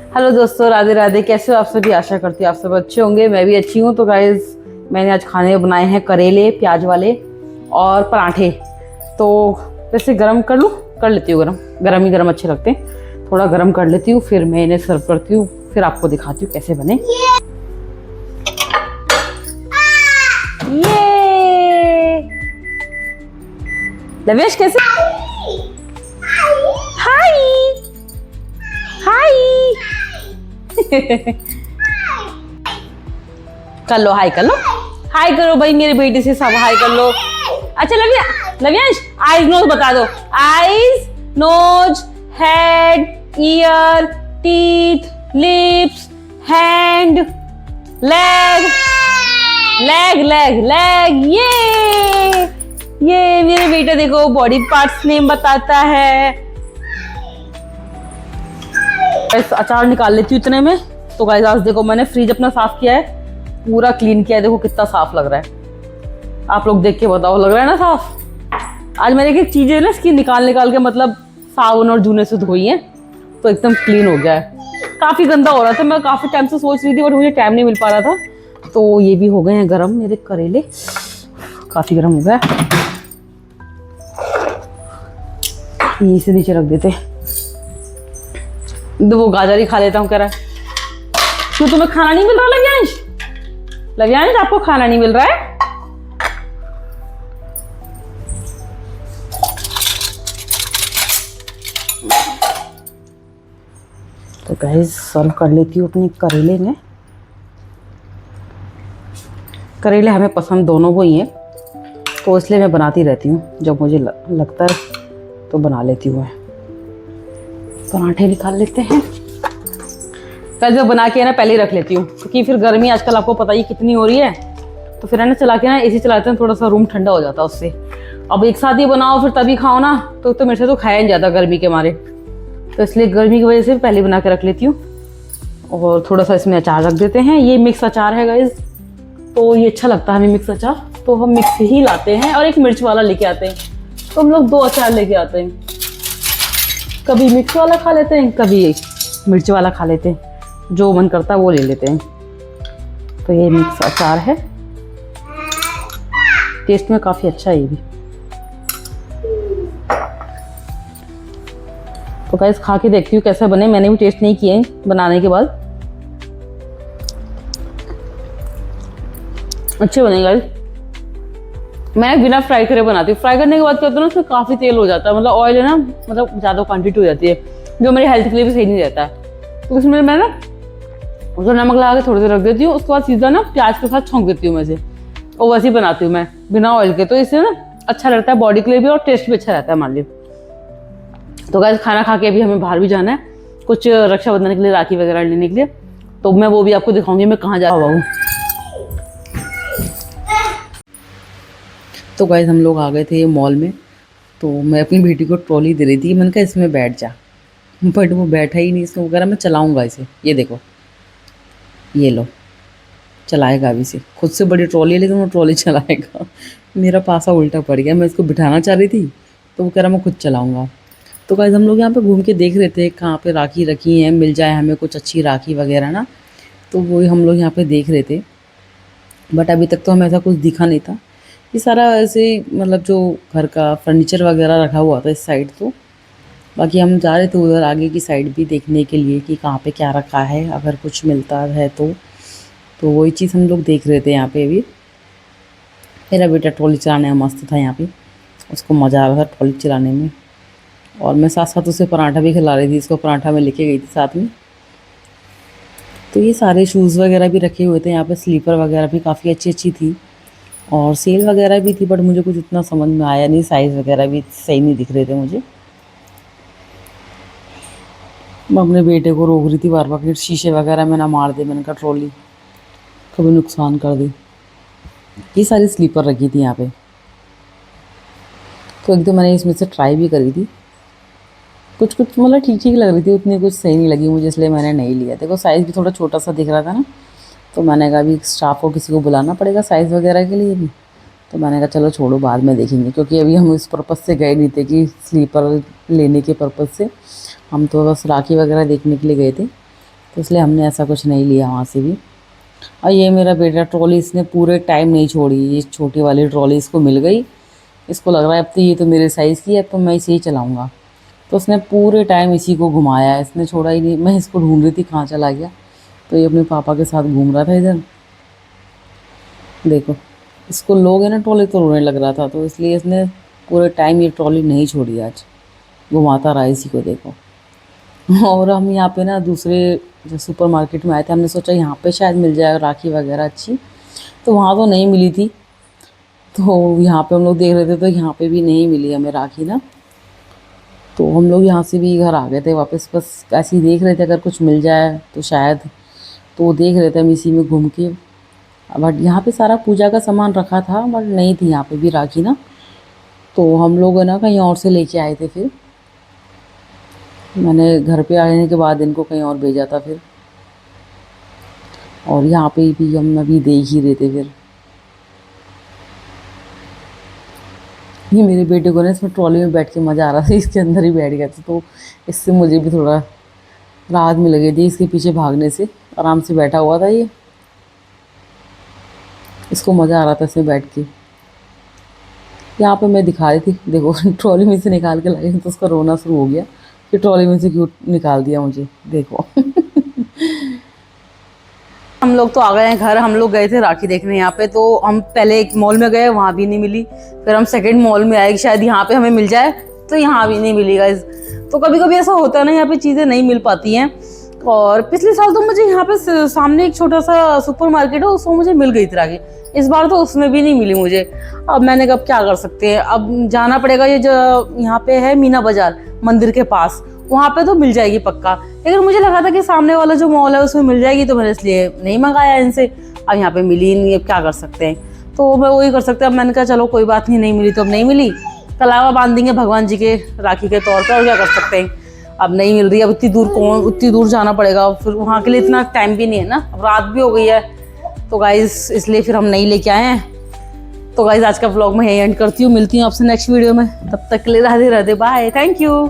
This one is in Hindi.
हेलो दोस्तों, राधे राधे। कैसे हो आप सभी? आशा करती हूँ आप सब अच्छे होंगे। मैं भी अच्छी हूँ। तो गाइस, मैंने आज खाने बनाए हैं करेले प्याज वाले और पराठे। तो वैसे गरम कर लेती हूँ। गरम ही गरम अच्छे लगते हैं। थोड़ा गरम कर लेती हूँ, फिर मैं इन्हें सर्व करती हूँ, फिर आपको दिखाती हूँ कैसे बने। ये लवेश कैसे? हाय हाय कर लो, हाय कर लो, हाय करो भाई मेरे बेटे से, सब हाय कर लो। अच्छा लव्यांश, आईज नोज बता दो। Eyes, nose, head, ear, teeth, lips, hand, leg, leg leg leg. ये मेरे बेटे देखो बॉडी पार्ट्स नेम बताता है। अचार निकाल लेती हूँ इतने में। तो गाइस, आज देखो मैंने फ्रिज अपना साफ किया है, पूरा क्लीन किया है। देखो कितना साफ लग रहा है। आप लोग देख के बताओ, लग रहा है ना साफ? आज मैंने एक चीजें ना इसकी निकाल के मतलब साबुन और जूने से धोई है, तो एकदम क्लीन हो गया है। काफी गंदा हो रहा था, मैं काफी टाइम से सोच रही थी बट मुझे टाइम नहीं मिल पा रहा था। तो ये भी हो गए हैं गरम मेरे करेले, काफी गरम हो गया। ये से नीचे रख देते। वो गाजर ही खा लेता हूँ कह रहा है। क्यों, तुम्हें खाना नहीं मिल रहा लव्यांश? लव्यांश, आपको खाना नहीं मिल रहा है? तो गाइस, सर्व कर लेती हूँ अपने करेले में। करेले हमें पसंद दोनों को ही हैं, तो इसलिए मैं बनाती रहती हूँ। जब मुझे लगता है तो बना लेती हूँ मैं। पराठे निकाल लेते हैं। कल जब बना के ना पहले ही रख लेती हूँ, क्योंकि फिर गर्मी आजकल आपको पता ही कितनी हो रही है। तो फिर है ना चला के ना एसी चलाते हैं, थोड़ा सा रूम ठंडा हो जाता है उससे। अब एक साथ ही बनाओ फिर तभी खाओ ना, तो मेरे से तो खाया नहीं जाता गर्मी के मारे। तो इसलिए गर्मी की वजह से पहले बना के रख लेती हूँ। और थोड़ा सा इसमें अचार रख देते हैं। ये मिक्स अचार है गाइस, तो ये अच्छा लगता है हमें मिक्स अचार। तो हम मिक्स ही लाते हैं और एक मिर्च वाला लेके आते हैं। तो हम लोग 2 अचार लेके आते हैं, कभी मिक्स वाला खा लेते हैं, कभी मिर्च वाला खा लेते हैं। जो मन करता है वो ले लेते हैं। तो ये मिक्स अचार है, टेस्ट में काफ़ी अच्छा है ये भी। तो गाइस, खा के देखती हूँ कैसे बने। मैंने भी टेस्ट नहीं किए बनाने के बाद। अच्छे बने गाइस। मैं बिना फ्राई करे बनाती हूँ। फ्राई करने के बाद क्या होता है ना, उसमें काफ़ी तेल हो जाता है। मतलब ऑयल है ना, मतलब ज़्यादा क्वांटिटी हो जाती है, जो मेरी हेल्थ के लिए भी सही नहीं रहता है। तो उसमें मैं ना उसको नमक लगा के थोड़ी देर रख देती हूँ। उसके बाद सीधा ना प्याज के साथ छौंक देती हूँ मैं से, और वैसे ही बनाती हूँ मैं बिना ऑयल के। तो इससे ना अच्छा लगता है बॉडी के लिए भी, और टेस्ट भी अच्छा रहता है मान लीजिए। तो गाइस, खाना खा के अभी हमें बाहर भी जाना है, कुछ रक्षाबंधन के लिए राखी वगैरह लेने के लिए। तो मैं वो भी आपको दिखाऊंगी मैं कहाँ जा हुआ हूँ। तो गाइस, हम लोग आ गए थे मॉल में। तो मैं अपनी बेटी को ट्रॉली दे रही थी, मैंने कहा इसमें बैठ जा, बट वो बैठा ही नहीं। इसमें वो कह रहा मैं चलाऊँगा इसे। ये देखो, ये लो, चलाएगा अभी से। खुद से बड़ी ट्रॉली है लेकिन वो ट्रॉली चलाएगा। मेरा पासा उल्टा पड़ गया। मैं इसको बिठाना चाह रही थी तो वो कह रहा मैं खुद चलाऊँगा। तो गाइस, हम लोग यहाँ पे घूम के देख रहे थे कहाँ पे राखी रखी हैं, मिल जाए हमें कुछ अच्छी राखी वगैरह ना। तो वही हम लोग यहाँ पे देख रहे थे, बट अभी तक तो हमें ऐसा कुछ दिखा नहीं था। ये सारा ऐसे मतलब जो घर का फर्नीचर वगैरह रखा हुआ था इस साइड। तो बाकी हम जा रहे थे उधर आगे की साइड भी देखने के लिए कि कहाँ पे क्या रखा है, अगर कुछ मिलता है तो वही चीज़ हम लोग देख रहे थे यहाँ पे भी। मेरा बेटा ट्रॉली चलाने में मस्त था यहाँ पे, उसको मज़ा आ रहा था ट्रॉली चलाने में। और मैं साथ साथ उसे पराठा भी खिला रही थी, इसको पराठा में लेके गई थी साथ में। तो ये सारे शूज़ वगैरह भी रखे हुए थे यहाँ पे, स्लीपर वगैरह भी काफ़ी अच्छी थी, और सेल वगैरह भी थी। बट मुझे कुछ उतना समझ में आया नहीं, साइज़ वगैरह भी सही नहीं दिख रहे थे मुझे। मैं अपने बेटे को रोक रही थी बार बार कि शीशे वगैरह में ना मार दे। मैंने कहा ट्रॉली कभी नुकसान कर दे। ये सारी स्लीपर रखी थी यहाँ पे। तो एकदम मैंने इसमें से ट्राई भी करी थी, कुछ कुछ मतलब ठीक ठीक लग रही थी, उतनी कुछ सही नहीं लगी मुझे, इसलिए मैंने नहीं लिया। देखो साइज़ भी थोड़ा छोटा सा दिख रहा था ना, तो मैंने कहा अभी स्टाफ को किसी को बुलाना पड़ेगा साइज़ वगैरह के लिए भी। तो मैंने कहा चलो छोड़ो बाद में देखेंगे, क्योंकि अभी हम इस पर्पज़ से गए नहीं थे कि स्लीपर लेने के पर्पज़ से। हम तो बस राखी वगैरह देखने के लिए गए थे। तो इसलिए हमने ऐसा कुछ नहीं लिया वहाँ से भी। और ये मेरा बेटा ट्रॉली इसने पूरे टाइम नहीं छोड़ी, ये छोटी वाली ट्रॉली इसको मिल गई, इसको लग रहा है अब तो ये तो मेरे साइज़ की है, तो मैं इसे ही चलाऊँगा। तो उसने पूरे टाइम इसी को घुमाया है, इसने छोड़ा ही नहीं। मैं इसको ढूंढ रही थी कहाँ चला गया, तो ये अपने पापा के साथ घूम रहा था इधर। देखो, इसको लोगे ना ट्रॉली तो रोने लग रहा था, तो इसलिए इसने पूरे टाइम ये ट्रॉली नहीं छोड़ी, आज घुमाता रहा इसी को। देखो और हम यहाँ पे ना दूसरे जो सुपर मार्केट में आए थे, हमने सोचा यहाँ पे शायद मिल जाएगा राखी वगैरह अच्छी, तो वहाँ तो नहीं मिली थी। तो यहाँ पे हम लोग देख रहे थे, तो यहाँ पे भी नहीं मिली हमें राखी ना। तो हम लोग यहाँ से भी घर आ गए थे वापस, बस ऐसे ही देख रहे थे अगर कुछ मिल जाए तो शायद, तो देख रहे थे हम इसी में घूम के। बट यहाँ पे सारा पूजा का सामान रखा था, बट नहीं थी यहाँ पे भी राखी ना। तो हम लोग है ना कहीं और से लेके आए थे, फिर मैंने घर पे आने के बाद इनको कहीं और भेजा था फिर। और यहाँ पे भी हम अभी देख ही रहे थे फिर। ये मेरे बेटे को ना इसमें ट्रॉली में बैठ के मज़ा आ रहा था, इसके अंदर ही बैठ गया था, तो इससे मुझे भी थोड़ा राहत मिल गई थी इसके पीछे भागने से। आराम से बैठा हुआ था ये, इसको मज़ा आ रहा था इसमें बैठ के। यहाँ पे मैं दिखा रही थी, देखो ट्रॉली में से निकाल के लाई तो उसका रोना शुरू हो गया कि ट्रॉली में से क्यों निकाल दिया मुझे, देखो हम लोग तो आ गए हैं घर। हम लोग गए थे राखी देखने यहाँ पे, तो हम पहले एक मॉल में गए, वहाँ भी नहीं मिली। फिर हम सेकंड मॉल में आए कि शायद यहाँ पे हमें मिल जाए, तो यहाँ भी नहीं मिली गाइस। तो कभी कभी ऐसा होता है ना, यहाँ पे चीज़ें नहीं मिल पाती हैं। और पिछले साल तो मुझे यहाँ पे सामने एक छोटा सा सुपर मार्केट है, उसमें मुझे मिल गई थी राखी। इस बार तो उसमें भी नहीं मिली मुझे। अब मैंने कब क्या कर सकते हैं, अब जाना पड़ेगा। ये जो यहाँ पे है मीना बाजार मंदिर के पास, वहाँ पे तो मिल जाएगी पक्का। लेकिन मुझे लगा था कि सामने वाला जो मॉल है उसमें मिल जाएगी, तो मैंने इसलिए नहीं मंगाया इनसे। अब यहाँ पे मिली ही नहीं, अब क्या कर सकते हैं। तो मैं वही कर सकते हैं। अब मैंने कहा चलो कोई बात नहीं, नहीं मिली तो अब नहीं मिली, कलावा बांध देंगे भगवान जी के राखी के तौर पर, और क्या कर सकते हैं। अब नहीं मिल रही, अब उतनी दूर जाना पड़ेगा, फिर वहाँ के लिए इतना टाइम भी नहीं है ना, अब रात भी हो गई है। तो गाइज इसलिए फिर हम नहीं लेके आए हैं। तो गाइज आज का व्लॉग मैं यही एंड करती हूँ, मिलती हूँ आपसे नेक्स्ट वीडियो में। तब तक के लिए Radhe Radhe, bye, thank you.